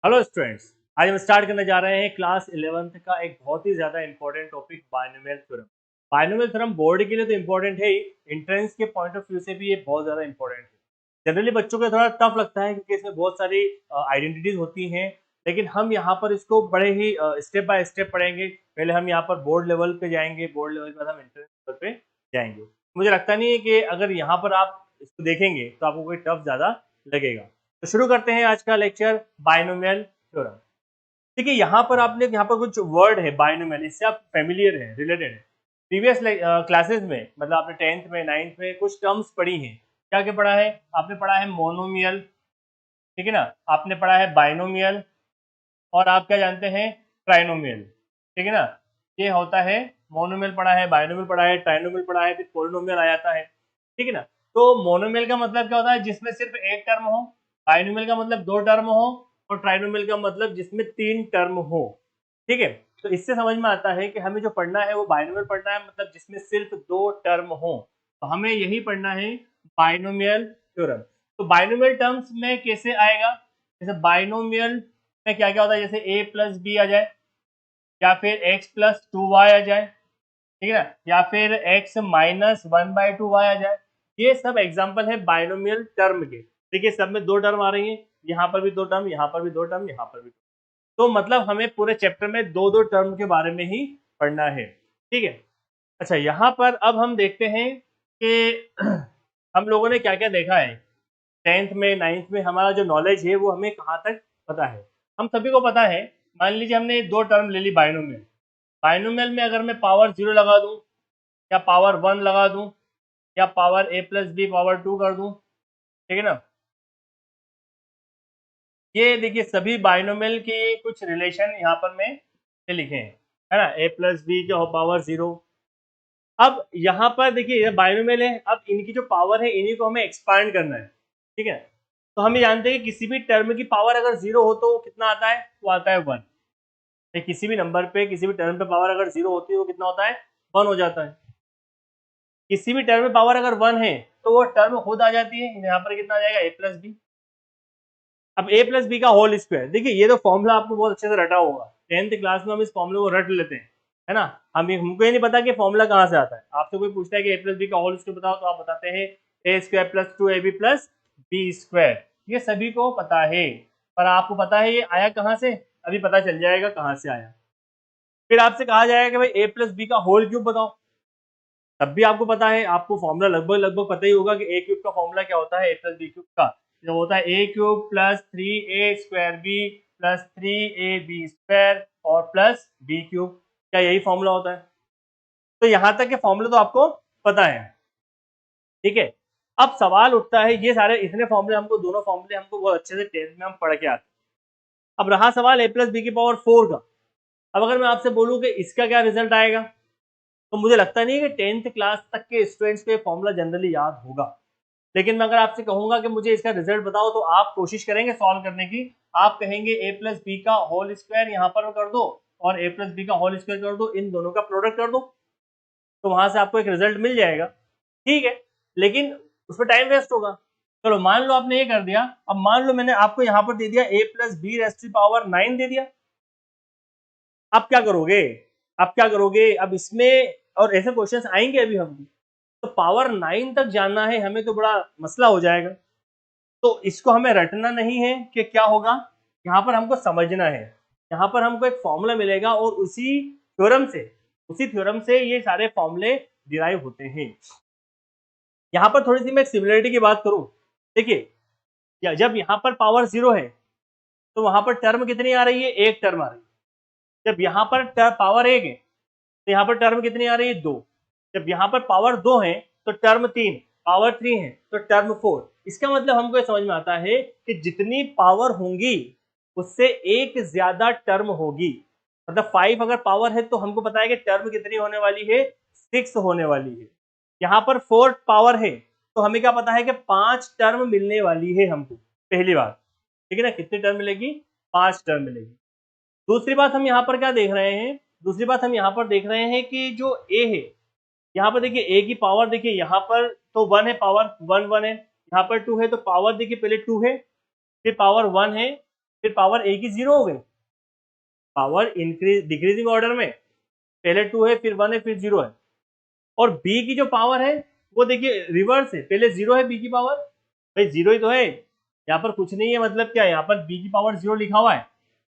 Hello students, आज हम start करने जा रहे हैं क्लास 11th का एक बहुत ही ज़्यादा important topic binomial theorem. Binomial theorem board के लिए तो इंपॉर्टेंट है ही, एंट्रेंस के पॉइंट ऑफ व्यू से भी ये बहुत ज़्यादा इंपॉर्टेंट है। जनरली बच्चों को थोड़ा टफ लगता है क्योंकि इसमें बहुत सारी आइडेंटिटीज होती हैं, लेकिन हम यहाँ पर इसको बड़े ही स्टेप बाय स्टेप पढ़ेंगे। पहले हम यहाँ पर बोर्ड लेवल पे जाएंगे, बोर्ड लेवल के बाद हम एंट्रेंस लेवल पे जाएंगे। मुझे लगता नहीं है कि अगर यहाँ पर आप इसको देखेंगे तो आपको कोई टफ ज़्यादा लगेगा। तो शुरू करते हैं आज का लेक्चर बाइनोमियल थ्योरम। देखिए यहाँ पर आपने यहाँ पर कुछ वर्ड है बाइनोमियल, इससे आप फेमिलियर हैं, रिलेटेड है। प्रीवियस क्लासेस में मतलब आपने 10th में 9th में कुछ टर्म्स पढ़ी हैं। क्या क्या पढ़ा है आपने? पढ़ा है मोनोमियल, ठीक है ना, आपने पढ़ा है बाइनोमियल, और आप क्या जानते हैं? ट्राइनोमियल, ठीक है ना। ये होता है मोनोमियल पढ़ा है, बाइनोमियल पढ़ा है, ट्राइनोमियल पढ़ा है, फिर पॉलिनोमियल आ जाता है, ठीक है ना। तो मोनोमियल का मतलब क्या होता है? जिसमें सिर्फ एक टर्म हो। बाइनोमियल का मतलब दो टर्म हो, और ट्राइनोमियल का मतलब जिसमें तीन टर्म हो, ठीक है। तो इससे समझ में आता है कि हमें जो पढ़ना है वो बाइनोमियल पढ़ना है, मतलब जिसमें सिर्फ दो टर्म हो। तो हमें यही पढ़ना है बाइनोमियल थ्योरम। तो बाइनोमियल टर्म्स में कैसे आएगा? जैसे बाइनोमियल में क्या क्या होता है, जैसे a प्लस बी आ जाए, या फिर x प्लस टू वाई आ जाए, ठीक है ना, या फिर x minus one by two y आ जाए। ये सब एग्जाम्पल है बाइनोमियल टर्म के। देखिए सब में दो टर्म आ रही है, यहाँ पर भी दो टर्म, यहाँ पर भी दो टर्म, यहाँ पर भी। तो मतलब हमें पूरे चैप्टर में दो दो टर्म के बारे में ही पढ़ना है, ठीक है। अच्छा, यहाँ पर अब हम देखते हैं कि हम लोगों ने क्या क्या देखा है 10th में 9th में। हमारा जो नॉलेज है वो हमें कहाँ तक पता है? हम सभी को पता है। मान लीजिए हमने दो टर्म ले ली बाइनोमियल। बाइनोमियल में अगर मैं पावर 0 लगा दूं, या पावर 1 लगा दूं, या power a plus B power 2 कर दूं, ठीक है ना। ये देखिए सभी बाइनोमियल के कुछ रिलेशन यहाँ पर मैं लिखे हैं, है ना। a प्लस बी का पावर 0। अब यहाँ पर देखिए ये बाइनोमियल है, अब इनकी जो पावर है इन्हीं को हमें एक्सपांड करना है, ठीक है। तो हम ये जानते हैं कि किसी भी टर्म की पावर अगर 0 हो तो कितना आता है? वो आता है 1। किसी भी नंबर पे, किसी भी टर्म पे पावर अगर 0 होती है वो कितना होता है? 1 हो जाता है। किसी भी टर्म में पावर अगर 1 है तो वो टर्म खुद आ जाती है। यहाँ पर कितना आ जाएगा? a plus B. अब a प्लस बी का होल स्क्वायर, देखिए ये तो फॉर्मूला आपको बहुत अच्छे से रटा होगा। 10th क्लास में हम इस फॉर्मूले को रट लेते हैं, है ना। हमको ये नहीं पता कि फॉर्मूला कहाँ से आता है। आपसे कोई पूछता है कि a प्लस बी का होल स्क्वायर बताओ, तो आप बताते हैं a square plus 2ab plus B square. ये सभी को पता है, पर आपको पता है ये आया कहाँ से? अभी पता चल जाएगा कहाँ से आया। फिर आपसे कहा जाएगा कि भाई a प्लस बी का होल क्यूब बताओ, तब भी आपको पता है, आपको फॉर्मूला लगभग लगभग पता ही होगा कि ए क्यूब का फॉर्मूला क्या होता है, ए प्लस बी क्यूब का। जो होता है a cube plus 3a square B plus 3ab square और प्लस बी क्यूब। क्या यही फॉर्मूला होता है? तो यहाँ तक के फॉर्मूला तो आपको पता है, ठीक है। अब सवाल उठता है, ये सारे इतने फॉर्मूले हमको, दोनों फॉर्मूले हमको बहुत अच्छे से 10th में हम पढ़ के आते हैं। अब रहा सवाल ए प्लस बी की पावर 4 का। अब अगर मैं आपसे बोलूँ कि इसका क्या रिजल्ट आएगा, तो मुझे लगता नहीं है कि 10th क्लास तक के स्टूडेंट्स को ये फॉर्मूला जनरली याद होगा। लेकिन मैं अगर आपसे कहूंगा कि मुझे इसका रिजल्ट बताओ, तो आप कोशिश करेंगे सॉल्व करने की। आप कहेंगे a प्लस बी का होल स्क्वायर यहाँ पर कर दो, और a प्लस बी का होल स्क्वायर कर दो, इन दोनों का प्रोडक्ट कर दो, तो वहां से आपको एक रिजल्ट मिल जाएगा, ठीक है। लेकिन उसमें टाइम वेस्ट होगा। चलो मान लो आपने ये कर दिया। अब मान लो मैंने आपको यहाँ पर दे दिया a plus B raise to power 9 दे दिया। अब क्या करोगे? अब क्या करोगे? अब इसमें और ऐसे क्वेश्चंस आएंगे अभी हम, तो पावर 9 तक जाना है हमें तो बड़ा मसला हो जाएगा। तो इसको हमें रटना नहीं है कि क्या होगा, यहाँ पर हमको समझना है। यहाँ पर हमको एक फॉर्मूला मिलेगा, और उसी थ्योरम से ये सारे फॉर्मूले डिराइव होते हैं। यहाँ पर थोड़ी सी मैं सिमिलरिटी की बात करूं, देखिए जब यहाँ पर पावर 0 है तो वहां पर टर्म कितनी आ रही है? एक टर्म आ रही है। जब यहाँ पर पावर 1 है तो यहाँ पर टर्म कितनी आ रही है? 2। जब यहाँ पर पावर 2 है तो टर्म 3, पावर 3 है तो टर्म 4। इसका मतलब हमको ये समझ में आता है कि जितनी पावर होंगी उससे एक ज्यादा टर्म होगी। मतलब 5 अगर पावर है तो हमको पता है कि टर्म कितनी होने वाली है? 6 होने वाली है। यहाँ पर 4 पावर है तो हमें क्या पता है कि 5 टर्म मिलने वाली है हमको, पहली बात, ठीक है ना। कितनी टर्म मिलेगी? 5 टर्म मिलेगी। दूसरी बात हम यहाँ पर क्या देख रहे हैं? दूसरी बात हम यहाँ पर देख रहे हैं कि जो a है, यहाँ पर देखिए a की पावर, देखिए यहाँ पर तो 1 है, पावर 1 1 है। यहाँ पर 2 है तो पावर देखिए पहले 2 है, फिर पावर 1 है, फिर पावर ए की 0 हो गई, पावर इंक्रीज डिक्रीजिंग ऑर्डर में, पहले 2 है फिर 1 है फिर 0 है। और बी की जो पावर है वो देखिए रिवर्स है, पहले 0 है बी की पावर, भाई 0 ही तो है, यहाँ पर कुछ नहीं है, मतलब क्या है, यहाँ पर बी की पावर 0 लिखा हुआ है,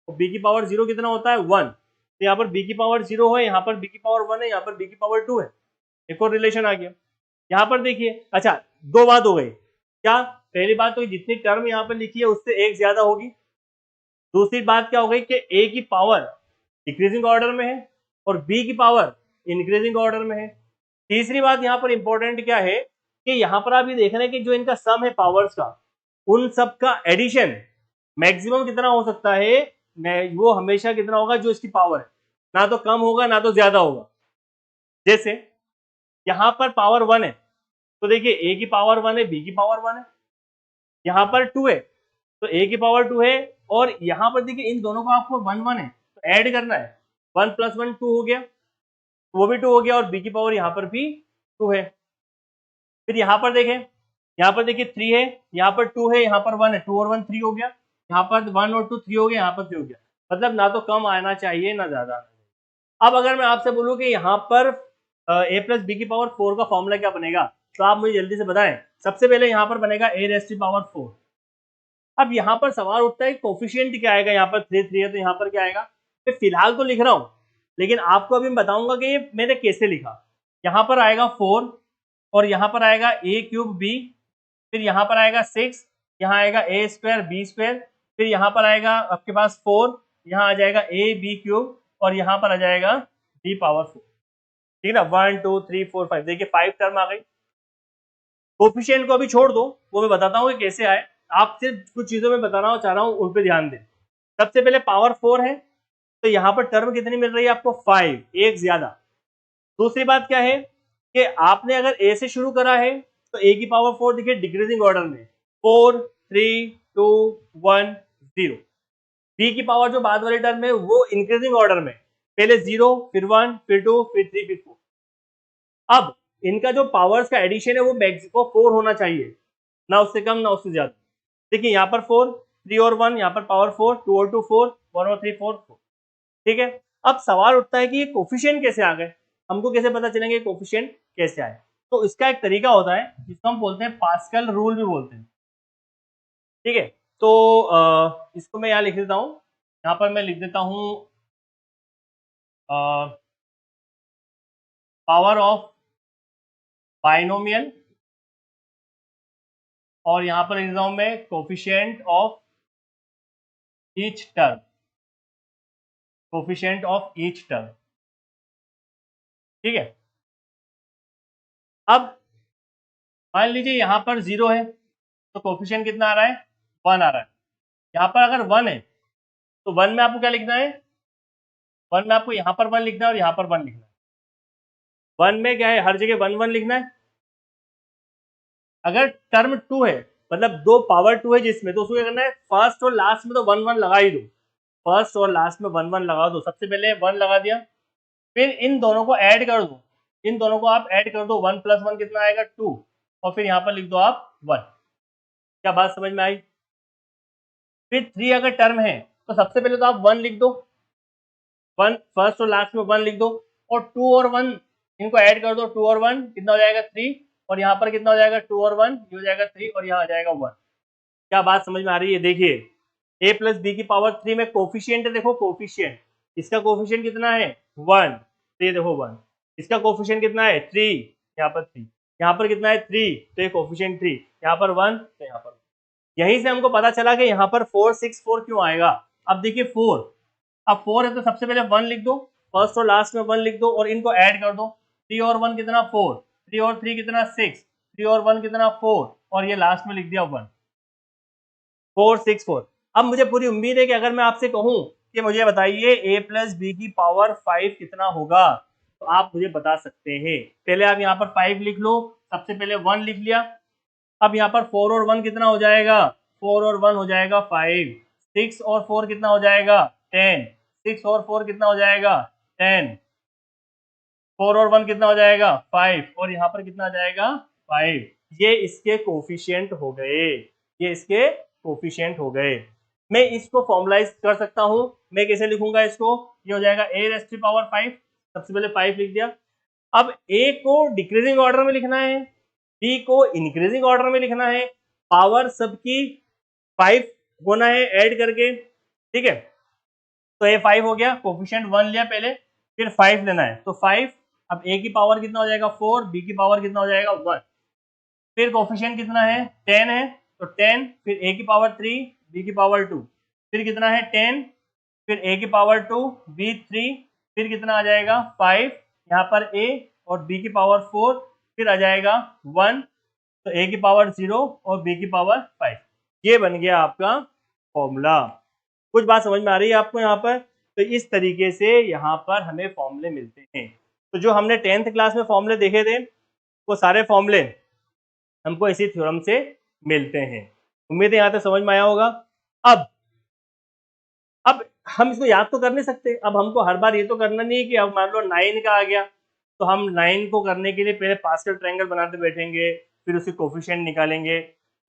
तो बी की पावर 0 कितना होता है 1, तो यहाँ पर बी की पावर 0 है, यहाँ पर बी की पावर 1 है, यहाँ पर बी की पावर 2 है, एक और रिलेशन आ गया। यहाँ पर देखिए, अच्छा दो बात हो गई, क्या पहली बात तो जितनी टर्म यहाँ पर लिखी है उससे एक ज्यादा होगी, दूसरी बात क्या हो गई कि ए की पावर डिक्रीजिंग ऑर्डर में है और बी की पावर इंक्रीजिंग ऑर्डर में है। तीसरी बात यहाँ पर इंपॉर्टेंट क्या है कि यहाँ पर आप ये देख रहे हैं कि जो इनका सम है पावर्स का, उन सब का एडिशन मैक्सिमम कितना हो सकता है, वो हमेशा कितना होगा जो इसकी पावर है, ना तो कम होगा ना तो ज्यादा होगा। जैसे यहाँ पर पावर 1 है, तो देखिए ए की पावर 1 है, बी की पावर 1 है, यहाँ पर 2 है तो ए की पावर 2 है, और यहाँ पर देखिए इन दोनों को आपको 1 1 है तो ऐड करना है, 1 + 1 2 हो गया, वो भी 2 हो गया, और बी की पावर यहाँ पर भी 2 है। फिर यहाँ पर देखें, यहाँ पर देखिए 3 है, यहाँ पर 2 है, यहाँ पर 1 है, 2 और 1 3 हो गया, यहाँ पर 1 और 2 3 हो गया, यहाँ पर 3 हो गया, मतलब ना तो कम आना चाहिए ना ज्यादा आना चाहिए। अब अगर मैं आपसे बोलूँ कि यहाँ पर a प्लस बी की पावर 4 का फॉर्मूला क्या बनेगा, तो आप मुझे जल्दी से बताएं। सबसे पहले यहाँ पर बनेगा a रेज़ टू पावर 4। अब यहाँ पर सवाल उठता है कोफिशिएंट क्या आएगा, यहाँ पर 3 3 है तो यहाँ पर क्या आएगा, मैं फिलहाल तो लिख रहा हूँ लेकिन आपको अभी मैं बताऊंगा कि ये मैंने कैसे लिखा। यहाँ पर आएगा 4 और यहाँ पर आएगा a³ b, फिर यहाँ पर आएगा 6, यहाँ आएगा a² b², फिर यहाँ पर आएगा आपके पास 4, यहाँ आ जाएगा ab³ और यहाँ पर आ जाएगा b पावर 4, ठीक है ना, 1 2 3 4 5, देखिए 5 टर्म आ गई। कोफिशिएंट को अभी छोड़ दो, वो मैं बताता हूँ कि कैसे आए, आप सिर्फ कुछ चीजों में बताना चाह रहा हूँ उन पे ध्यान दें। सबसे पहले पावर 4 है तो यहाँ पर टर्म कितनी मिल रही है आपको 5, एक ज्यादा। दूसरी बात क्या है कि आपने अगर ए से शुरू करा है तो ए की पावर 4 देखिए डिक्रीजिंग ऑर्डर में, 4 3 2 1 0। बी की पावर जो बाद वाली टर्म है वो इंक्रीजिंग ऑर्डर में, पहले 0 फिर 1 फिर 2 फिर 3 फिर 4। अब इनका जो पावर्स का एडिशन है वो मैक्सिमम 4 होना चाहिए, ना उससे कम ना उससे ज्यादा। देखिए यहाँ पर 4 3 और 1, यहाँ पर पावर 4 2 और 2 4 1 और 3 4 4, ठीक है। अब सवाल उठता है कि ये कोफिशिएंट कैसे आ गए, हमको कैसे पता चलेंगे कोफिशिएंट कैसे आए। तो इसका एक तरीका होता है जिसको हम बोलते हैं पास्कल रूल भी बोलते हैं, ठीक है। तो इसको मैं यहाँ लिख देता हूँ, यहाँ पर मैं लिख देता हूँ पावर ऑफ बाइनोमियल, और यहाँ पर लिख देता हूँ मैं coefficient of each term, coefficient of each term, ठीक है। अब मान लीजिए यहाँ पर 0 है तो कोफिशिएंट कितना आ रहा है 1 आ रहा है। यहाँ पर अगर 1 है तो 1 में आपको क्या लिखना है, 1 में आपको यहाँ पर 1 लिखना है और यहाँ पर 1 लिखना है। 1 में क्या है, हर जगह 1 1 लिखना है। अगर टर्म 2 है मतलब दो पावर 2 है जिसमें, तो उसको क्या करना है, फर्स्ट और लास्ट में तो 1 1 लगा ही दो, फर्स्ट और लास्ट में 1 1 लगा दो। सबसे पहले 1 लगा दिया, फिर इन दोनों को ऐड कर दो, इन दोनों को आप ऐड कर दो, 1 + 1 कितना आएगा 2, और फिर यहाँ पर लिख दो आप 1। क्या बात समझ में आई। फिर 3 अगर टर्म है तो सबसे पहले तो आप 1 लिख दो, 1 फर्स्ट और लास्ट में 1 लिख दो, और 2 और 1 इनको ऐड कर दो, 2 और 1 कितना हो जाएगा 3, और यहाँ पर कितना हो जाएगा 2 और 1 ये हो जाएगा 3, और यहाँ आ जाएगा 1। क्या बात समझ में आ रही है। देखिए a प्लस बी की पावर 3 में कोफिशिएंट है, देखो कोफिशिएंट, इसका कोफिशिएंट कितना है 1, तो ये देखो 1, इसका कोफिशिएंट कितना है 3, यहाँ पर 3, यहाँ पर कितना है 3, तो ये कोफिशिएंट 3, यहाँ पर 1 तो यहाँ पर। यहीं से हमको पता चला कि यहाँ पर 4 6 4 क्यों आएगा। अब देखिए 4, अब 4 है तो सबसे पहले 1 लिख दो, फर्स्ट और लास्ट में 1 लिख दो, और इनको ऐड कर दो, 3 और 1 कितना 4, 3 और 3 कितना 6, 3 और 1 कितना 4, और ये लास्ट में लिख दिया 1, 4 6 4। अब मुझे पूरी उम्मीद है कि अगर मैं आपसे कहूं कि मुझे बताइए a प्लस बी की पावर 5 कितना होगा, तो आप मुझे बता सकते हैं। पहले आप यहाँ पर 5 लिख लो, सबसे पहले 1 लिख लिया, अब यहाँ पर 4 और 1 कितना हो जाएगा, 4 और 1 हो जाएगा 5, 6 और 4 कितना हो जाएगा 10, 6 और 4 कितना हो जाएगा 10, 4 और 1 कितना हो जाएगा 5, और यहाँ पर कितना आ जाएगा 5। ये इसके कोफिशिएंट हो गए, ये इसके कोफिशिएंट हो गए। मैं इसको फॉर्मुलाइज कर सकता हूँ। मैं कैसे लिखूंगा इसको, ये हो जाएगा a रेज़ टू पावर 5, सबसे पहले 5 लिख दिया। अब a को डिक्रीजिंग ऑर्डर में लिखना है, b को इंक्रीजिंग ऑर्डर में लिखना है, पावर सबकी 5 होना है ऐड करके, ठीक है। तो ये 5 हो गया, कोफिशिएंट 1 लिया पहले, फिर 5 लेना है, तो 5, अब a की पावर कितना हो जाएगा 4, b की पावर कितना हो जाएगा 1, फिर कोफिशिएंट कितना है 10 है, तो 10, फिर a की पावर 3, b की पावर 2, फिर कितना है 10, फिर a की पावर 2, b 3, फिर कितना आ जाएगा 5, यहाँ पर a और b की पावर 4, फिर आ जाएगा 1, तो a की पावर 0 और b की पावर 5। ये बन गया आपका फॉर्मूला। कुछ बात समझ में आ रही है आपको यहाँ पर? तो इस तरीके से यहाँ पर हमें फॉर्मूले मिलते हैं। तो जो हमने 10th क्लास में फॉर्मूले देखे थे, वो सारे फॉर्मूले हमको इसी थ्योरम से मिलते हैं। उम्मीद है यहाँ तक समझ में आया होगा। अब हम इसको याद तो कर नहीं सकते। अब हमको हर बार ये तो करना नहीं है कि अब मान लो 9 का आ गया तो हम 9 को करने के लिए पहले पास्कल ट्रायंगल बनाते बैठेंगे, फिर उसके कोफिशिएंट निकालेंगे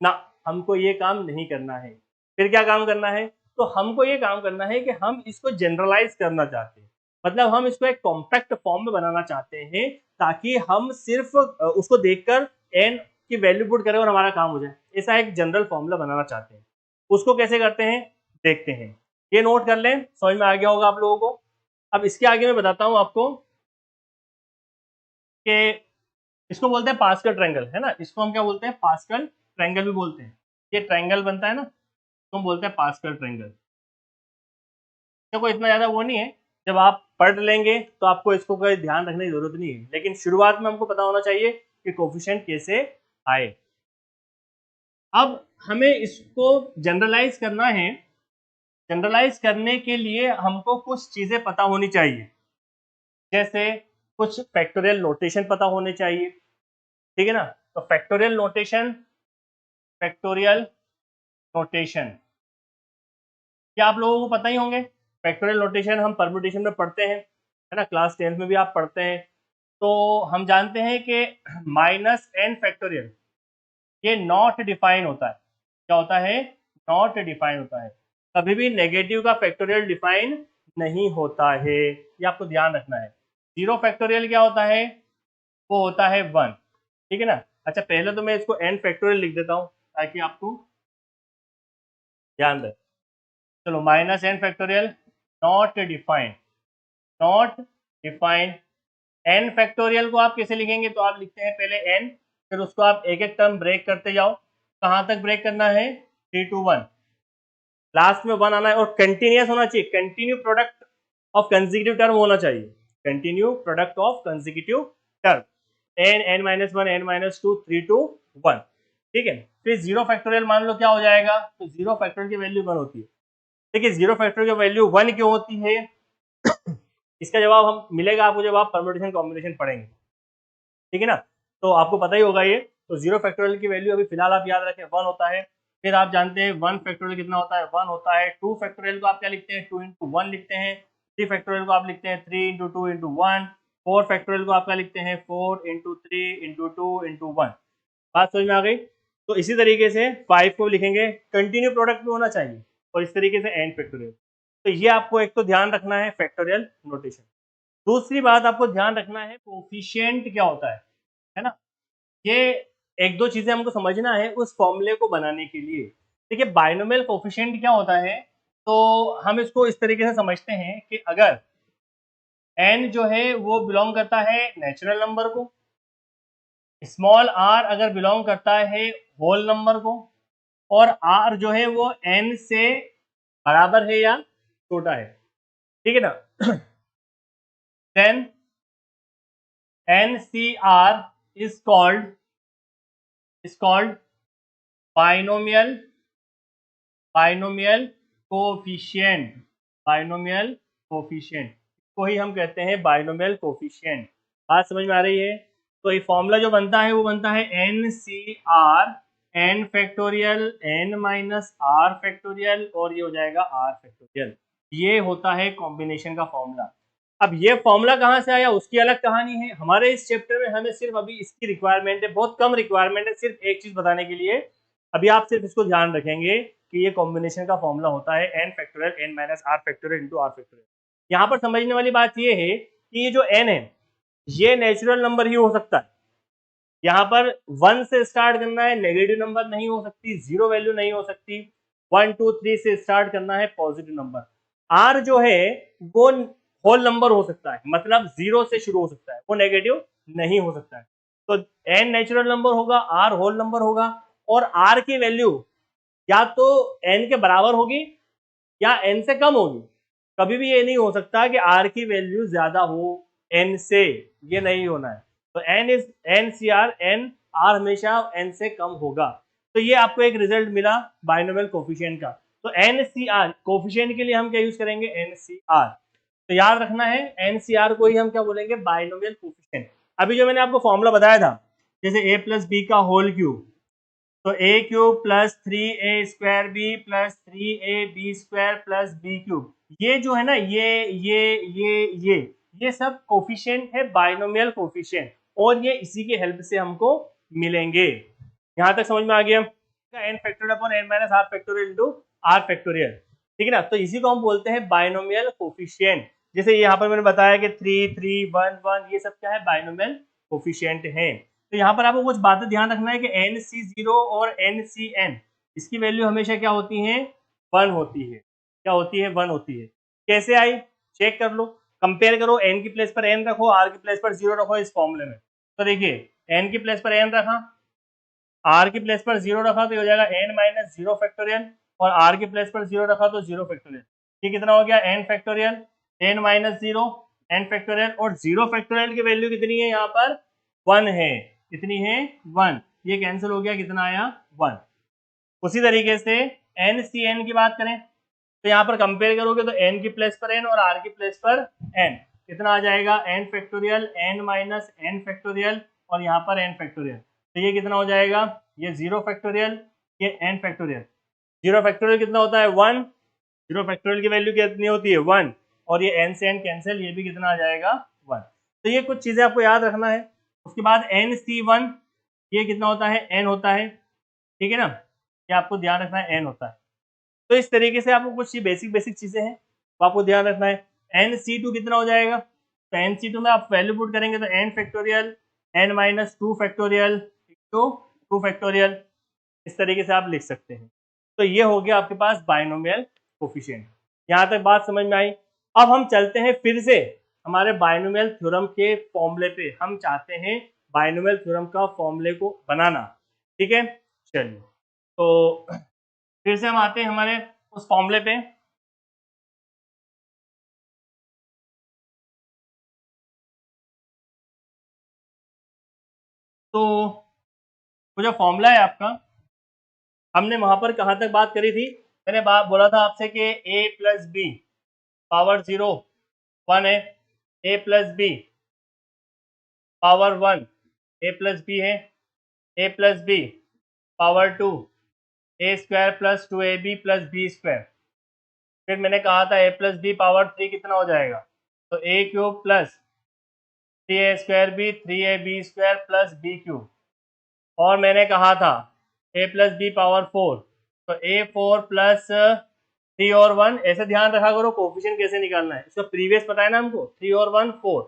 ना। हमको ये काम नहीं करना है। फिर क्या काम करना है? तो हमको ये काम करना है कि हम इसको जनरलाइज करना चाहते हैं, मतलब हम इसको एक कॉम्पैक्ट फॉर्म में बनाना चाहते हैं, ताकि हम सिर्फ उसको देखकर एन की वैल्यू पुट करें और हमारा काम हो जाए। ऐसा एक जनरल फॉर्मूला बनाना चाहते हैं। उसको कैसे करते हैं देखते हैं। ये नोट कर लें, समझ में आ गया होगा आप लोगों को। अब इसके आगे मैं बताता हूं आपको कि इसको बोलते हैं पास्कल ट्रायंगल, है ना। इसको हम क्या बोलते हैं? पास्कल ट्रायंगल भी बोलते हैं। ये ट्रायंगल बनता है ना, तो हम बोलते हैं पास्कल ट्रायंगल। देखो इतना ज्यादा वो नहीं है, जब आप पढ़ लेंगे तो आपको इसको कोई ध्यान रखने की जरूरत नहीं है, लेकिन शुरुआत में हमको पता होना चाहिए कि कोफिशिएंट कैसे आए। अब हमें इसको जनरलाइज करना है। जनरलाइज करने के लिए हमको कुछ चीजें पता होनी चाहिए, जैसे कुछ फैक्टोरियल नोटेशन पता होने चाहिए, ठीक है ना। तो फैक्टोरियल नोटेशन, फैक्टोरियल नोटेशन क्या आप लोगों को पता ही होंगे। फैक्टोरियल नोटेशन हम परम्यूटेशन में पढ़ते हैं, है ना, क्लास 10 में भी आप पढ़ते हैं। तो हम जानते हैं कि -n फैक्टोरियल ये नॉट डिफाइन होता है। क्या होता है? नॉट डिफाइन होता है। कभी भी नेगेटिव का फैक्टोरियल डिफाइन नहीं होता है, ये आपको ध्यान रखना है। 0 फैक्टोरियल क्या होता है? वो होता है 1, ठीक है ना। अच्छा पहले तो मैं इसको n फैक्टोरियल लिख देता हूँ ताकि आपको ध्यान रहे। चलो -n factorial not define, not define. n factorial को आप कैसे लिखेंगे? तो आप लिखते हैं पहले n, फिर उसको आप एक एक टर्म ब्रेक करते जाओ। कहाँ तक ब्रेक करना है? 3 to 1, लास्ट में 1 आना है और कंटिन्यूस होना चाहिए। Continue product of consecutive term होना चाहिए, continue product of consecutive term, n-1 n-2 3 to 1, ठीक है। फिर 0 फैक्टोरियल मान लो क्या हो जाएगा? तो 0 फैक्टोरियल की वैल्यू 1 होती है। देखिए 0 फैक्टोरियल की वैल्यू 1 क्यों होती है? इसका जवाब हम मिलेगा आपको जब आप परम्यूटेशन कॉम्बिनेशन पढ़ेंगे, ठीक है ना। तो आपको पता ही होगा ये। तो 0 फैक्टोरियल की वैल्यू अभी फिलहाल आप याद रखें 1 होता है। फिर आप जानते हैं 1 फैक्टोरियल कितना होता है? 1 होता है। 2 फैक्टोरियल को आप क्या लिखते हैं? 2 into 1 लिखते हैं। 3 फैक्टोरियल को आप लिखते हैं 3 into 2 into 1। 4 फैक्टोरियल को आप क्या लिखते हैं? 4 into 3 into 2 into 1। बात समझ में आ गई? तो इसी तरीके से 5 को लिखेंगे, कंटिन्यू प्रोडक्ट में होना चाहिए, और इस तरीके से n फैक्टोरियल। तो ये आपको एक तो ध्यान रखना है फैक्टोरियल नोटेशन। दूसरी बात आपको ध्यान रखना है कोफिशिएंट क्या होता है ना। ये एक दो चीजें हमको समझना है उस फॉर्मूले को बनाने के लिए। देखिए बाइनोमियल कोफिशिएंट क्या होता है, तो हम इसको इस तरीके से समझते हैं कि अगर n जो है वो बिलोंग करता है नेचुरल नंबर को, स्मॉल r अगर बिलोंग करता है होल नंबर को, और r जो है वो n से बराबर है या छोटा है, ठीक है ना, देन NCR is called binomial coefficient, binomial coefficient को ही हम कहते हैं बाइनोमियल कोफिशिएंट। बात समझ में आ रही है? तो ये फॉर्मूला जो बनता है वो बनता है NCR n factorial n minus r factorial, और ये हो जाएगा r फैक्टोरियल। ये होता है कॉम्बिनेशन का फॉर्मूला। अब ये फॉर्मूला कहाँ से आया उसकी अलग कहानी है। हमारे इस चैप्टर में हमें सिर्फ अभी इसकी रिक्वायरमेंट है, बहुत कम रिक्वायरमेंट है, सिर्फ एक चीज बताने के लिए। अभी आप सिर्फ इसको ध्यान रखेंगे कि ये कॉम्बिनेशन का फॉर्मूला होता है n factorial n minus r factorial into r factorial. यहाँ पर समझने वाली बात ये है कि ये जो n है ये नेचुरल नंबर ही हो सकता है। यहाँ पर 1 से स्टार्ट करना है, नेगेटिव नंबर नहीं हो सकती, 0 वैल्यू नहीं हो सकती, 1 2 3 से स्टार्ट करना है, पॉजिटिव नंबर। r जो है वो होल नंबर हो सकता है, मतलब 0 से शुरू हो सकता है, वो नेगेटिव नहीं हो सकता है। तो n नेचुरल नंबर होगा, r होल नंबर होगा, और r की वैल्यू या तो n के बराबर होगी या n से कम होगी। कभी भी ये नहीं हो सकता कि r की वैल्यू ज्यादा हो n से, ये नहीं होना है। तो n is NCR, n r हमेशा n से कम होगा। तो ये आपको एक रिजल्ट मिला बाइनोमियल कोफिशिएंट का। तो NCR कोफिशिएंट के लिए हम क्या यूज करेंगे, NCR। तो याद रखना है NCR को ही हम क्या बोलेंगे, बाइनोमियल कोफिशिएंट। अभी जो मैंने आपको फॉर्मूला बताया था, जैसे a प्लस बी का होल क्यूब, तो a cube plus 3a square B plus 3ab square plus B cube, ये जो है ना ये सब कोफिशिएंट है, बाइनोमियल कोफिशिएंट, और ये इसी के हेल्प से हमको मिलेंगे। यहाँ तक समझ में आ गया? n factorial upon n minus r factorial into r factorial, ठीक है ना। तो इसी को हम बोलते हैं बाइनोमियल कोफिशिएंट। जैसे यहाँ पर मैंने बताया कि 3 3 1 1 ये सब क्या है, बाइनोमियल कोफिशिएंट है। तो यहाँ पर आपको कुछ बातें ध्यान रखना है कि NC0 और NCN इसकी वैल्यू हमेशा क्या होती है, 1 होती है। क्या होती है, 1 होती है। कैसे आई, चेक कर लो, कंपेयर करो, n की प्लेस पर n रखो, r की प्लेस पर 0 रखो इस फॉर्मूले में। तो देखिए n की प्लेस पर n रखा, r की प्लेस पर 0 रखा, तो ये हो जाएगा n माइनस 0 फैक्टोरियल, और r की प्लेस पर 0 रखा तो 0 फैक्टोरियल। ये कितना हो गया, n factorial, n minus 0 n factorial, और 0 फैक्टोरियल की वैल्यू कितनी है, यहाँ पर 1 है। कितनी है, 1। ये कैंसिल हो गया, कितना आया, 1। उसी तरीके से NCN की बात करें तो यहाँ पर कंपेयर करोगे तो n की प्लेस पर n और r की प्लेस पर n, कितना आ जाएगा, n factorial n minus n factorial, और यहाँ पर n फैक्टोरियल। तो ये कितना हो जाएगा, ये 0 फैक्टोरियल, ये n फैक्टोरियल। 0 फैक्टोरियल कितना होता है, 1। 0 फैक्टोरियल की वैल्यू कितनी होती है, 1, और ये n से n कैंसिल, ये भी कितना आ जाएगा, 1। तो ये कुछ चीज़ें आपको याद रखना है। उसके बाद NC1 ये कितना होता है, n होता है, ठीक है ना, ये आपको ध्यान रखना है, n होता है। तो इस तरीके से आपको कुछ बेसिक चीजें हैं वो आपको ध्यान रखना है। NC2 कितना हो जाएगा, तो NC2 में आप वैल्यू पुट करेंगे तो n factorial n minus 2 factorial two 2 factorial, इस तरीके से आप लिख सकते हैं। तो ये हो गया आपके पास बाइनोमियल कोफिशिएंट। यहाँ तक बात समझ में आई। अब हम चलते हैं फिर से हमारे बाइनोमियल थ्योरम के फॉर्मूले पे। हम चाहते हैं बाइनोमियल थ्योरम का फॉर्मूले को बनाना, ठीक है। चलिए तो फिर से हम आते हैं हमारे उस फॉर्मूले पे। तो वो जो फॉर्मूला है आपका, हमने वहां पर कहाँ तक बात करी थी, मैंने बात बोला था आपसे कि a प्लस बी पावर 0 1 है, a plus B power 1 a plus B है, a plus B power 2 a square plus 2ab plus B square. फिर मैंने कहा था a प्लस बी पावर 3 कितना हो जाएगा, तो a cube plus 3a square B 3ab square plus B cube. और मैंने कहा था a प्लस बी पावर 4, तो a4 प्लस 3 और 1, ऐसे ध्यान रखा करो कोफिशिएंट कैसे निकालना है। इसका प्रीवियस पता है ना हमको, 3 और 1 4,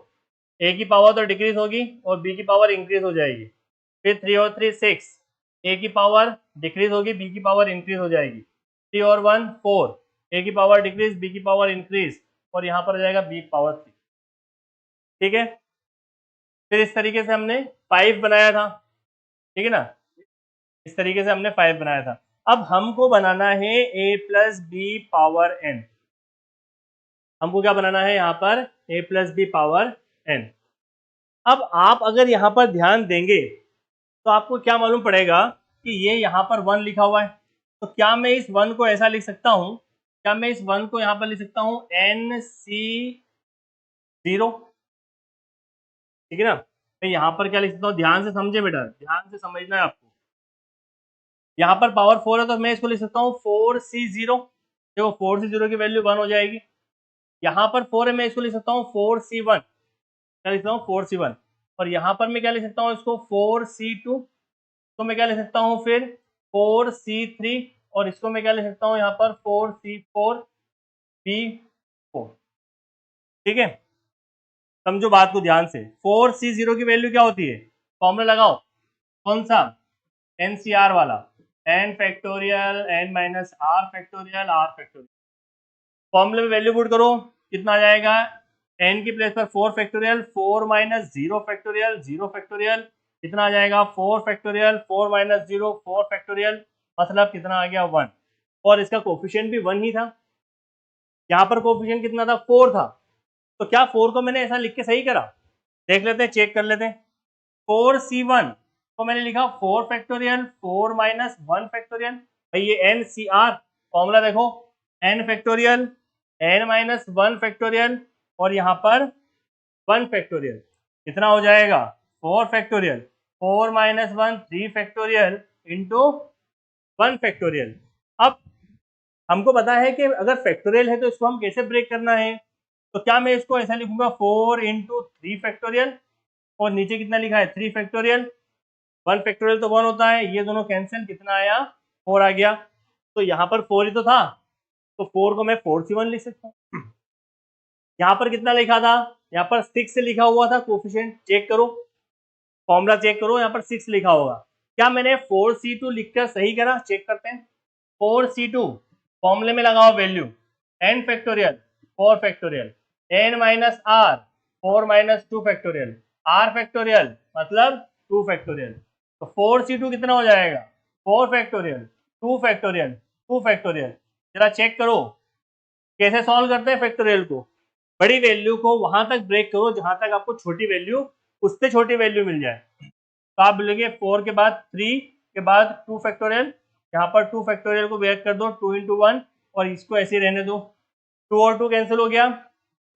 a की पावर तो डिक्रीज होगी और b की पावर इंक्रीज हो जाएगी। फिर 3 और 3 6, a की पावर डिक्रीज होगी, b की पावर इंक्रीज हो जाएगी। 3 और 1 4, a की पावर डिक्रीज b की पावर इंक्रीज, और यहाँ पर हो जाएगा b पावर 3, ठीक है। फिर इस तरीके से हमने 5 बनाया था, ठीक है ना, इस तरीके से हमने 5 बनाया था। अब हमको बनाना है a plus B power n। हमको क्या बनाना है यहाँ पर, a plus B power n। अब आप अगर यहाँ पर ध्यान देंगे तो आपको क्या मालूम पड़ेगा कि ये यहाँ पर 1 लिखा हुआ है। तो क्या मैं इस 1 को ऐसा लिख सकता हूँ, क्या मैं इस 1 को यहाँ पर लिख सकता हूँ NC0, ठीक है ना। मैं यहाँ पर क्या लिख सकता हूँ, ध्यान से समझे बेटा, ध्यान से समझना है आपको। यहाँ पर पावर 4 है तो मैं इसको लिख सकता हूँ 4C0, देखो 4C0 की वैल्यू 1 हो जाएगी। यहाँ पर 4 है, मैं इसको लिख सकता हूँ 4C1, क्या लिख सकता हूँ 4C1। और यहाँ पर मैं क्या लिख सकता हूँ इसको 4C2, तो मैं क्या लिख सकता हूँ फिर 4C3, और इसको मैं क्या लिख सकता हूँ यहाँ पर 4C4B4। ठीक है, समझो बात को ध्यान से। 4C0 की वैल्यू क्या होती है, फॉर्मूला लगाओ, कौन सा, NCR वाला, n factorial n minus r factorial r factorial. फॉर्मूले में वैल्यू पुट करो, कितना आ जाएगा, n की प्लेस पर 4 फैक्टोरियल, 4 माइनस 0 फैक्टोरियल 0 फैक्टोरियल, कितना आ जाएगा 4 फैक्टोरियल, 4 माइनस 0 4 फैक्टोरियल, मतलब कितना आ गया 1। और इसका कोफिशिएंट भी 1 ही था, यहाँ पर कोफिशिएंट कितना था, 4 था। तो क्या 4 को मैंने ऐसा लिख के सही करा, देख लेते हैं, चेक कर लेते हैं। 4C1 को मैंने लिखा 4 फैक्टोरियल 4 माइनस 1 फैक्टोरियल, भाई ये NCR फॉर्मूला देखो, n factorial n minus 1 factorial और यहाँ पर 1 फैक्टोरियल, कितना हो जाएगा 4 factorial, 4 minus 1 3 factorial into 1 factorial. अब हमको पता है कि अगर फैक्टोरियल है तो इसको हम कैसे ब्रेक करना है, तो क्या मैं इसको ऐसा लिखूंगा 4 इंटू 3 फैक्टोरियल और नीचे कितना लिखा है 3 फैक्टोरियल, 1 फैक्टोरियल तो 1 होता है, ये दोनों कैंसिल, कितना आया 4 आ गया। तो यहाँ पर 4 ही तो था, तो 4 को मैं 4C1 लिख सकता हूँ। यहाँ पर कितना लिखा था, यहाँ पर 6 से लिखा हुआ था कोफिशिएंट, चेक करो फॉर्मूला, चेक करो यहाँ पर 6 लिखा होगा, क्या मैंने 4C2 लिखकर सही करा, चेक करते हैं। 4C2 फॉर्मूले में लगाओ value, n factorial 4 factorial, n minus r 4 minus 2 factorial, r factorial मतलब 2 फैक्टोरियल। तो 4C2 कितना हो जाएगा 4 फैक्टोरियल 2 फैक्टोरियल 2 फैक्टोरियल। जरा चेक करो कैसे सॉल्व करते हैं फैक्टोरियल को, बड़ी वैल्यू को वहां तक ब्रेक करो जहां तक आपको छोटी वैल्यू, उससे छोटी वैल्यू मिल जाए। तो आप बोलेंगे 4 के बाद 3 के बाद 2 फैक्टोरियल, यहाँ पर 2 फैक्टोरियल को ब्रेक कर दो 2 इंटू 1 और इसको ऐसे ही रहने दो, 2 और 2 कैंसिल हो गया,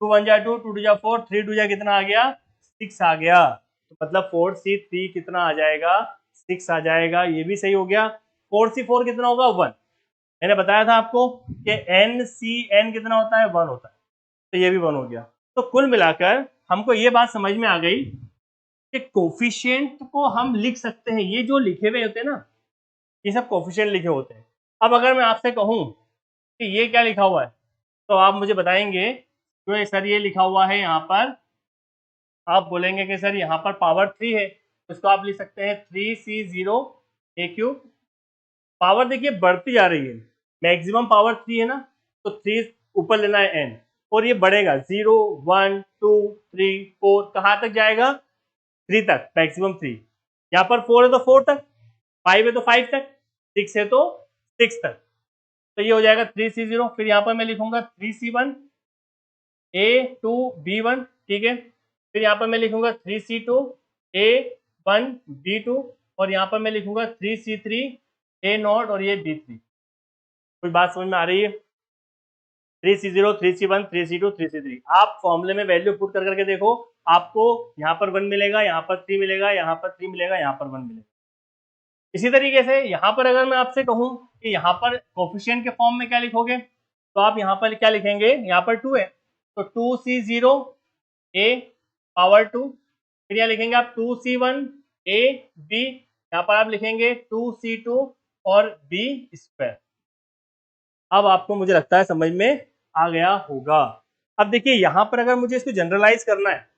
2 1 जा 2 2 2 जा 4 3 2 जा कितना आ गया 6 आ गया। तो मतलब 4C3 कितना आ जाएगा 6 आ जाएगा, ये भी सही हो गया। 4C4 कितना होगा 1, मैंने बताया था आपको कि NCN कितना होता है 1 होता है, तो ये भी 1 हो गया। तो कुल मिलाकर हमको ये बात समझ में आ गई कि कोफिशिएंट को हम लिख सकते हैं, ये जो लिखे हुए होते हैं ना, ये सब कोफिशिएंट लिखे होते हैं। अब अगर मैं आपसे कहूं कि ये क्या लिखा हुआ है, तो आप मुझे बताएंगे तो सर ये लिखा हुआ है यहाँ पर, आप बोलेंगे कि सर यहाँ पर पावर 3 है, तो इसको आप लिख सकते हैं 3C0A3। पावर देखिए बढ़ती जा रही है, मैक्सिमम पावर 3 है ना, तो 3 ऊपर लेना है n, और ये बढ़ेगा 0 1 2 3 4, कहाँ तक जाएगा 3 तक, मैक्सिमम 3। यहाँ पर 4 है तो 4 तक, 5 है तो 5 तक, 6 है तो 6 तक, तो ये हो जाएगा 3C0। फिर यहाँ पर मैं लिखूंगा 3C1 A2B1, ठीक है। फिर यहाँ पर मैं लिखूंगा 3C2 A1B2 और यहाँ पर मैं लिखूंगा 3C3 A0 और ये B3। कोई बात समझ में आ रही है, 3C0 3C1 3C2 3C3, आप फॉर्मूले में वैल्यू पुट कर करके देखो, आपको यहाँ पर 1 मिलेगा, यहाँ पर 3 मिलेगा, यहाँ पर 3 मिलेगा, यहाँ पर 1 मिलेगा। इसी तरीके से यहाँ पर अगर मैं आपसे कहूँ कि यहाँ पर कोफिशिएंट के फॉर्म में क्या लिखोगे, तो आप यहाँ पर क्या लिखेंगे, यहाँ पर 2 है तो 2C0 A पावर 2, फिर यहाँ लिखेंगे आप 2C1 A B, यहाँ पर आप लिखेंगे 2C2 और B स्क्वायर। अब आपको मुझे लगता है समझ में आ गया होगा। अब देखिए यहाँ पर अगर मुझे इसको जनरलाइज करना है,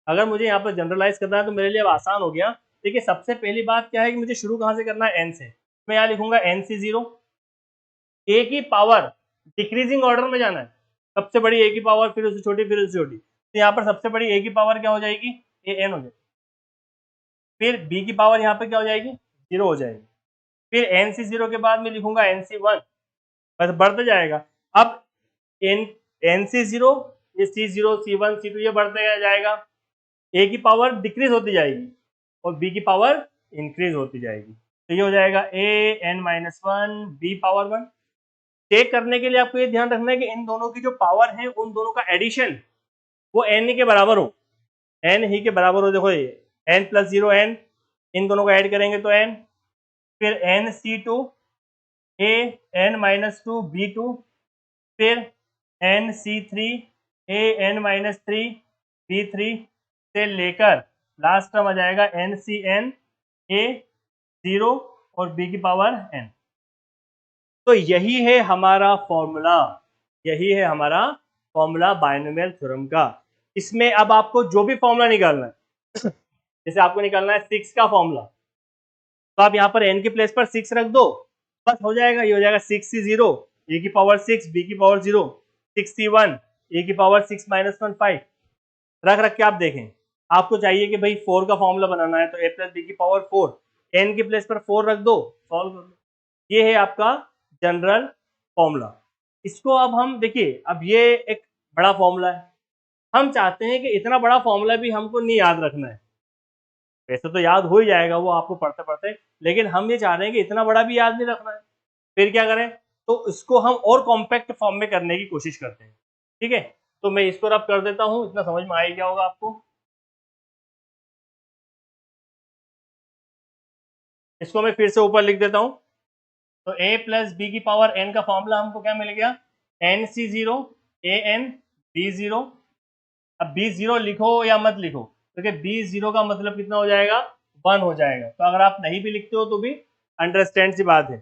अगर मुझे यहाँ पर जनरलाइज करना है तो मेरे लिए अब आसान हो गया। देखिए सबसे पहली बात क्या है कि मुझे शुरू कहाँ से करना है, n से। मैं यहाँ लिखूंगा NC0, a की पावर डिक्रीजिंग ऑर्डर में जाना है, सबसे बड़ी a की पावर फिर उससे छोटी फिर उससे छोटी, तो यहाँ पर सबसे बड़ी a की पावर क्या हो जाएगी an हो जाएगी, फिर b की पावर यहाँ पर क्या हो जाएगी 0 हो जाएगी, फिर NC0 के बाद मैं लिखूंगा NC1, बस बढ़ते जाएगा। अब NC0 ये C0 C1 C2 ये बढ़ते जाएगा, a की पावर डिक्रीज होती जाएगी और b की पावर इंक्रीज होती जाएगी, तो ये हो जाएगा an-1 b पावर 1। चेक करने के लिए आपको ये ध्यान रखना है कि इन दोनों की जो पावर है उन दोनों का एडिशन वो n ही के बराबर हो, n ही के बराबर हो। देखो ये n प्लस 0 n, इन दोनों को ऐड करेंगे तो n, फिर NC2 a n-2 b2, फिर NC3 a n-3 b3 से लेकर लास्ट टर्म आ जाएगा NCN a 0 और b की पावर n। तो यही है हमारा फॉर्मूला, यही है हमारा फॉर्मूला बाइनोमियल थ्योरम का। इसमें अब आपको जो भी फॉर्मूला निकालना है जैसे आपको निकालना है 6 का फॉर्मूला, तो आप यहाँ पर n के प्लेस पर 6 रख दो, बस हो जाएगा। ये हो जाएगा 6c0 a की पावर 6 b की पावर 0, 6c1 a की पावर 6 माइनस 1 5। रख के आप देखें, आपको चाहिए कि भाई 4 का फॉर्मूला बनाना है, तो a प्लस बी की पावर 4, n के प्लेस पर 4 रख दो, सॉल्व कर दो। ये है आपका जनरल फॉर्मूला। इसको अब हम देखिए, अब ये एक बड़ा फॉर्मूला है, हम चाहते हैं कि इतना बड़ा फॉर्मूला भी हमको नहीं याद रखना है। वैसे तो याद हो ही जाएगा वो आपको पढ़ते पढ़ते, लेकिन हम ये चाह रहे हैं कि इतना बड़ा भी याद नहीं रखना है। फिर क्या करें, तो इसको हम और कॉम्पैक्ट फॉर्म में करने की कोशिश करते हैं। ठीक है, तो मैं इसको रब कर देता हूँ, इतना समझ में आ ही गया होगा आपको। इसको मैं फिर से ऊपर लिख देता हूँ। तो a प्लस बी की पावर n का फॉर्मूला हमको क्या मिल गया, nc0 an b0। अब b0 लिखो या मत लिखो, क्योंकि b0 का मतलब कितना हो जाएगा, 1 हो जाएगा। तो अगर आप नहीं भी लिखते हो तो भी अंडरस्टैंड सी बात है,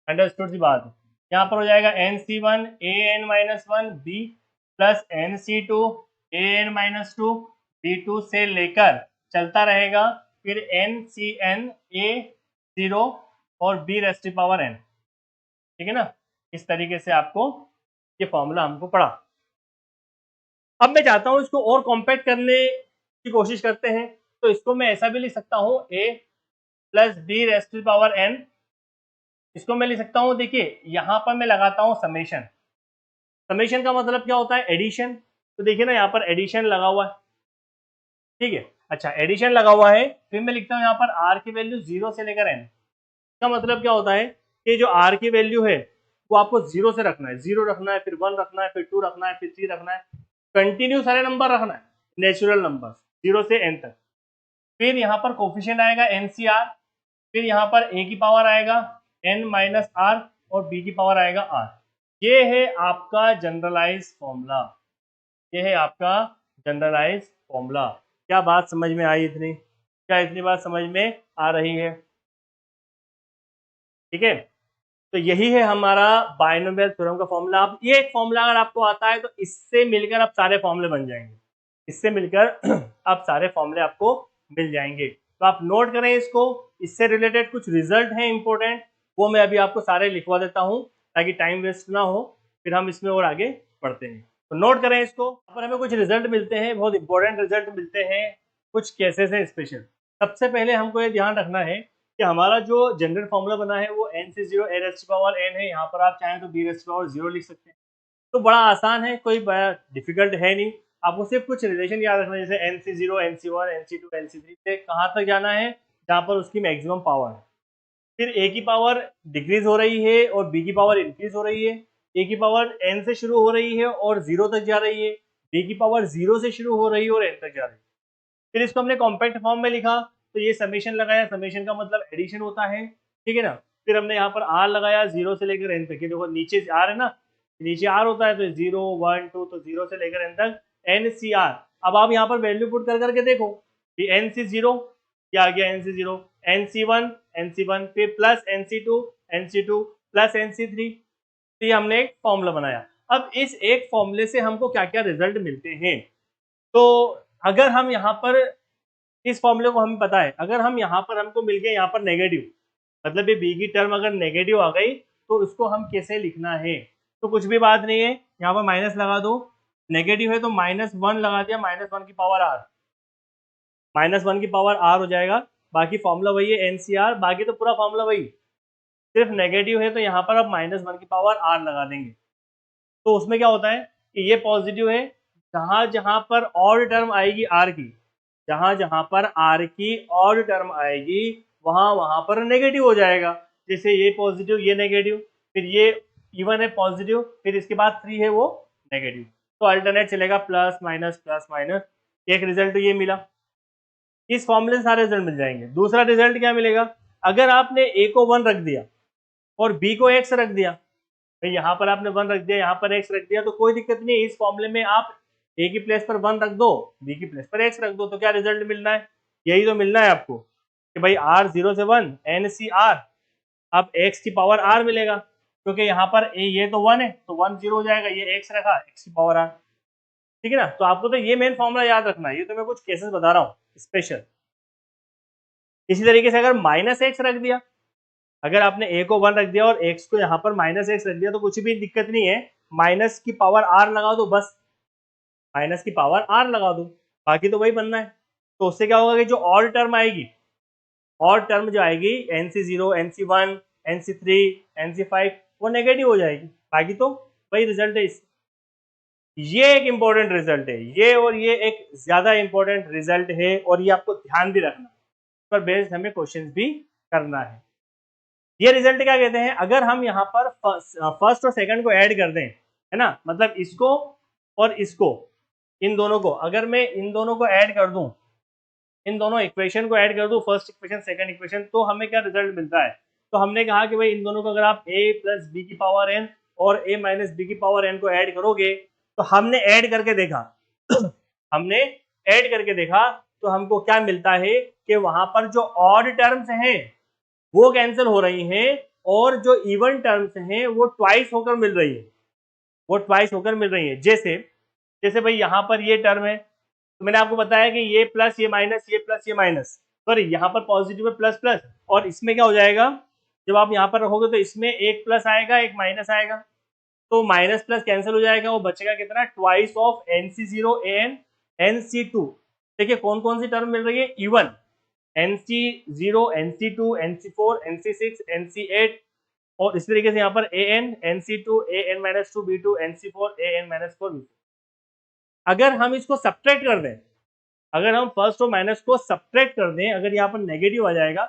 अंडरस्टूड सी बात है। यहाँ पर हो जाएगा nc1 an minus 1 b plus nc2 an minus 2 b2 से लेकर चलता रहेगा, फिर ncn a0 और b raised to power n। ठीक है ना, इस तरीके से आपको ये फॉर्मूला हमको पढ़ा। अब मैं चाहता हूं इसको और कॉम्पैक्ट करने की कोशिश करते हैं, तो इसको मैं ऐसा भी लिख सकता हूं a plus B raised to power n। इसको मैं लिख सकता हूं, देखिए यहां पर मैं लगाता हूं समेशन। समेशन का मतलब क्या होता है, एडिशन। तो देखिए ना, यहाँ पर एडिशन लगा हुआ है। ठीक है, अच्छा एडिशन लगा हुआ है, फिर मैं लिखता हूँ यहाँ पर r की वैल्यू 0 से लेकर n। इसका मतलब क्या होता है कि जो r की वैल्यू है वो आपको 0 से रखना है, 0 रखना है, फिर 1 रखना है, फिर 2 रखना है, फिर 3 रखना है, कंटिन्यू सारे नंबर रखना है, नेचुरल नंबर 0 से n तक। फिर यहाँ पर कोफिशिएंट आएगा NCR, फिर यहाँ पर a की पावर आएगा n माइनस r और b की पावर आएगा r। ये है आपका जनरलाइज फॉर्मूला, ये है आपका जनरलाइज फॉर्मूला। क्या बात समझ में आई इतनी, क्या इतनी बात समझ में आ रही है? ठीक है, तो यही है हमारा बाइनोमियल थ्योरम का फॉर्मूला। अब ये एक फॉर्मूला अगर आपको आता है तो इससे मिलकर आप सारे फॉर्मूले बन जाएंगे, इससे मिलकर आप सारे फॉर्मूले आपको मिल जाएंगे। तो आप नोट करें इसको, इससे रिलेटेड कुछ रिजल्ट हैं इंपॉर्टेंट, वो मैं अभी आपको सारे लिखवा देता हूँ ताकि टाइम वेस्ट ना हो, फिर हम इसमें और आगे बढ़ते हैं। तो नोट करें इसको। यहाँ पर हमें कुछ रिजल्ट मिलते हैं, बहुत इंपॉर्टेंट रिजल्ट मिलते हैं, कुछ केसेस हैं स्पेशल। सबसे पहले हमको ये ध्यान रखना है कि हमारा जो जनरल फॉर्मूला बना है वो nc0 a rest power n है। यहाँ पर आप चाहें तो b रेस्ट पावर 0 लिख सकते हैं। तो बड़ा आसान है, कोई बड़ा डिफिकल्ट है नहीं। आपको सिर्फ कुछ रिलेशन याद रखना है, जैसे nc0 nc1 nc2 nc3 से कहाँ तक जाना है जहाँ पर उसकी मैक्सिमम पावर है। फिर a की पावर डिक्रीज हो रही है और b की पावर इंक्रीज हो रही है। a की पावर n से शुरू हो रही है और 0 तक जा रही है, b की पावर 0 से शुरू हो रही है और n तक जा रही है। फिर इसको हमने कॉम्पैक्ट फॉर्म में लिखा, तो ये समेशन लगाया, समेशन का मतलब एडिशन होता है। ठीक है ना, फिर हमने यहाँ पर r लगाया 0 से लेकर n तक। देखो नीचे r है ना, नीचे r होता है, तो 0 1 2, तो 0 से लेकर n तक NCR। अब आप यहाँ पर वैल्यू पुट कर करके देखो कि NC0 क्या आ गया, NC0 NC1 NC1 फिर plus NC2 NC2 plus NC3। तो ये हमने एक फॉर्मूला बनाया। अब इस एक फॉर्मूले से हमको क्या क्या रिजल्ट मिलते हैं, तो अगर हम यहाँ पर इस फॉर्मूले को हमें पता है, अगर हम यहाँ पर हमको मिल गया यहाँ पर नेगेटिव, मतलब ये बी की टर्म अगर नेगेटिव आ गई तो उसको हम कैसे लिखना है, तो कुछ भी बात नहीं है, यहाँ पर माइनस लगा दो। नेगेटिव है तो -1 लगा दिया, -1 की पावर r, -1 की पावर r हो जाएगा। बाकी फॉर्मूला वही है NCR, बाकी तो पूरा फॉर्मूला वही, सिर्फ नेगेटिव है तो यहाँ पर आप -1 की पावर r लगा देंगे। तो उसमें क्या होता है कि ये पॉजिटिव है, जहां जहां पर ऑड टर्म आएगी r की, जहां जहां पर r की ऑड टर्म आएगी वहां वहां पर नेगेटिव हो जाएगा। जैसे ये पॉजिटिव ये नेगेटिव, फिर ये इवन है पॉजिटिव, फिर इसके बाद 3 है वो नेगेटिव, तो अल्टरनेट चलेगा प्लस माइनस प्लस माइनस। एक रिजल्ट ये मिला, इस फॉर्मूले से सारे रिजल्ट मिल जाएंगे। दूसरा रिजल्ट क्या मिलेगा, अगर आपने a को 1 रख दिया और b को x रख दिया, भाई यहाँ पर आपने 1 रख दिया, यहाँ पर x रख दिया, तो कोई दिक्कत नहीं है। इस फॉर्मूले में आप a की प्लेस पर 1 रख दो, b की प्लेस पर x रख दो, तो क्या रिजल्ट मिलना है, यही तो मिलना है आपको कि भाई r 0 से 1 NCR, अब x की पावर r मिलेगा। क्योंकि यहाँ पर ये तो 1 है तो 1 0 हो जाएगा, ये x रखा x की पावर r, ठीक है ना। तो आपको तो ये मेन फॉर्मूला याद रखना है, ये तो मैं कुछ केसेस बता रहा हूँ स्पेशल। इसी तरीके से अगर माइनस एक्स रख दिया, अगर आपने a को 1 रख दिया और x को यहाँ पर माइनस एक्स रख दिया तो कुछ भी दिक्कत नहीं है, माइनस की पावर r लगा दो, बस माइनस की पावर r लगा दो, बाकी तो वही बनना है। तो उससे क्या होगा कि जो और टर्म आएगी, और टर्म जो आएगी NC0 NC1 NC3 NC5 वो नेगेटिव हो जाएगी, बाकी तो वही रिजल्ट है इससे। ये एक इंपॉर्टेंट रिजल्ट है, ये और ये एक ज्यादा इंपॉर्टेंट रिजल्ट है, और ये आपको ध्यान भी रखना, इस पर बेस्ड हमें क्वेश्चंस भी करना है। ये रिजल्ट क्या कहते हैं, अगर हम यहाँ पर फर्स्ट और सेकंड को ऐड कर दें, है ना, मतलब इसको और इसको, इन दोनों को, अगर मैं इन दोनों को ऐड कर दूं, इन दोनों इक्वेशन को ऐड कर दूं, फर्स्ट इक्वेशन सेकंड इक्वेशन, तो हमें क्या रिजल्ट मिलता है। तो हमने कहा कि भाई इन दोनों को अगर आप a प्लस बी की पावर n और a माइनस बी की पावर n को ऐड करोगे, तो हमने ऐड करके देखा हमने ऐड करके देखा तो हमको क्या मिलता है कि वहां पर जो ऑड टर्म्स हैं वो कैंसिल हो रही हैं, और जो इवन टर्म्स हैं वो ट्वाइस होकर मिल रही है, वो ट्वाइस होकर मिल रही है। जैसे जैसे भाई यहाँ पर ये टर्म है, तो मैंने आपको बताया कि ये प्लस ये माइनस, ये प्लस ये माइनस, सॉरी यहाँ पर पॉजिटिव है प्लस प्लस, और इसमें क्या हो जाएगा, जब आप यहाँ पर रखोगे तो इसमें एक प्लस आएगा एक माइनस आएगा, तो माइनस प्लस कैंसिल हो जाएगा, वो बचेगा कितना, twice of NC0 and NC2। देखिए कौन कौन सी टर्म मिल रही है, even NC0 NC2 NC4 NC6 NC8, और इस तरीके से यहाँ पर AN NC2 AN-2 B2 NC4 AN-4 B2। अगर हम इसको सब्ट्रैक्ट कर दें, अगर हम फर्स्ट और माइनस को सब्ट्रैक्ट कर दें, अगर यहाँ पर नेगेटिव आ जाएगा,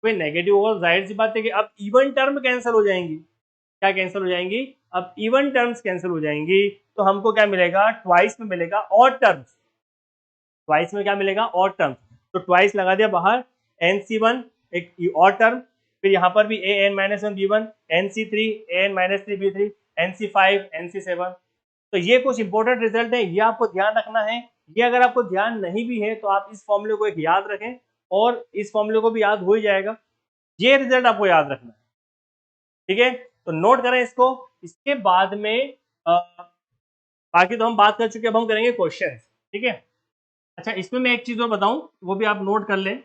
तो नेगेटिव होगा, जाहिर सी बात है कि अब इवन टर्म कैंसिल हो जाएंगी। क्या कैंसिल हो जाएंगी, अब इवन टर्म्स कैंसिल हो जाएंगी, तो हमको क्या मिलेगा, ट्वाइस में मिलेगा ऑड टर्म्स, ट्वाइस में क्या मिलेगा, ऑड टर्म्स। तो ट्वाइस लगा दिया बाहर, NC1 एक ऑड टर्म, फिर यहाँ पर भी AN-1 B1 NC3 AN-3 B3 NC5 NC7। तो ये कुछ इंपॉर्टेंट रिजल्ट है, ये आपको ध्यान रखना है। ये अगर आपको ध्यान नहीं भी है तो आप इस फॉर्मूले को एक याद रखें, और इस फॉर्मूले को भी याद हो ही जाएगा, ये रिजल्ट आपको याद रखना है, ठीक है। तो नोट करें इसको, इसके बाद में बाकी तो हम बात कर चुके, अब हम करेंगे क्वेश्चन, ठीक है। अच्छा, इसमें मैं एक चीज और बताऊं, वो भी आप नोट कर लें,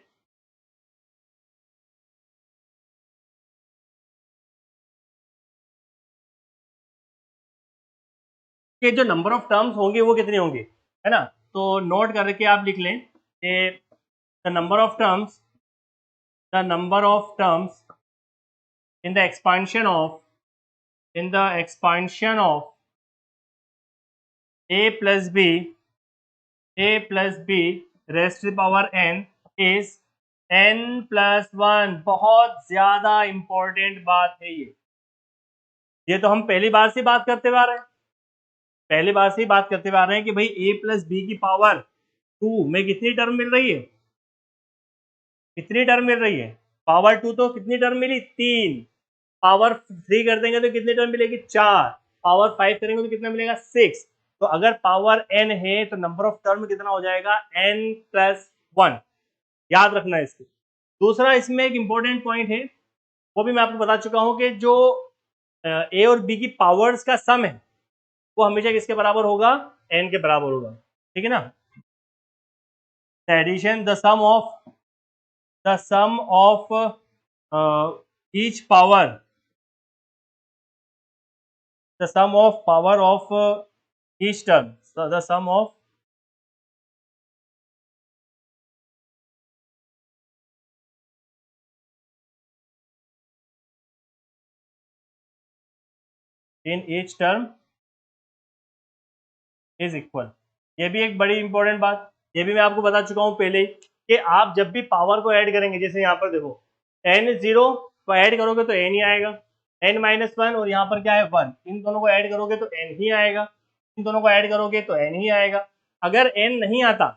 कि जो नंबर ऑफ टर्म्स होंगे वो कितने होंगे, है ना। तो नोट करके आप लिख लें कि the number of terms in the expansion of a plus b raised to the power n is n+1। बहुत ज्यादा इंपॉर्टेंट बात है ये तो हम पहली बार से बात करते हुए आ रहे हैं, पहली बार से ही बात करते हुए आ रहे हैं कि भाई a प्लस बी की पावर 2 में कितनी टर्म मिल रही है, कितनी टर्म मिल रही है, पावर 2 तो कितनी टर्म मिली, 3, पावर 3 कर देंगे तो कितनी टर्म मिलेगी, 4, पावर 5 करेंगे तो कितना मिलेगा, 6। तो अगर पावर n है तो नंबर ऑफ टर्म कितना हो जाएगा, n+1, याद रखना है इसको। दूसरा इसमें एक इंपॉर्टेंट पॉइंट है, वो भी मैं आपको बता चुका हूं कि जो a और b की पावर्स का सम है वो हमेशा किसके बराबर होगा, n के बराबर होगा, ठीक है ना। Addition the sum of each power, the sum of power of each term, so the sum of in each term is equal। ये भी एक बड़ी इंपॉर्टेंट बात, ये भी मैं आपको बता चुका हूँ पहले ही, कि आप जब भी पावर को ऐड करेंगे, जैसे यहाँ पर देखो n0 को ऐड करोगे तो n ही आएगा, n-1 और यहाँ पर क्या है 1, इन दोनों को ऐड करोगे तो n ही आएगा, इन दोनों को ऐड करोगे तो n ही आएगा। अगर n नहीं आता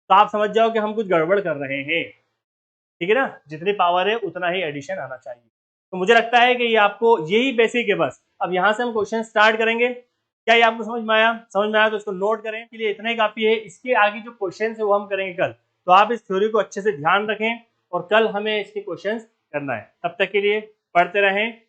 तो आप समझ जाओ कि हम कुछ गड़बड़ कर रहे हैं, ठीक है ना, जितनी पावर है उतना ही एडिशन आना चाहिए। तो मुझे लगता है कि ये आपको यही बेसिक है बस। अब यहाँ से हम क्वेश्चन स्टार्ट करेंगे, क्या ये आपको समझ में आया, समझ में आया तो इसको नोट करें, के लिए इतना ही काफी है। इसके आगे जो क्वेश्चन है वो हम करेंगे कल, तो आप इस थ्योरी को अच्छे से ध्यान रखें और कल हमें इसके क्वेश्चन करना है। तब तक के लिए पढ़ते रहें।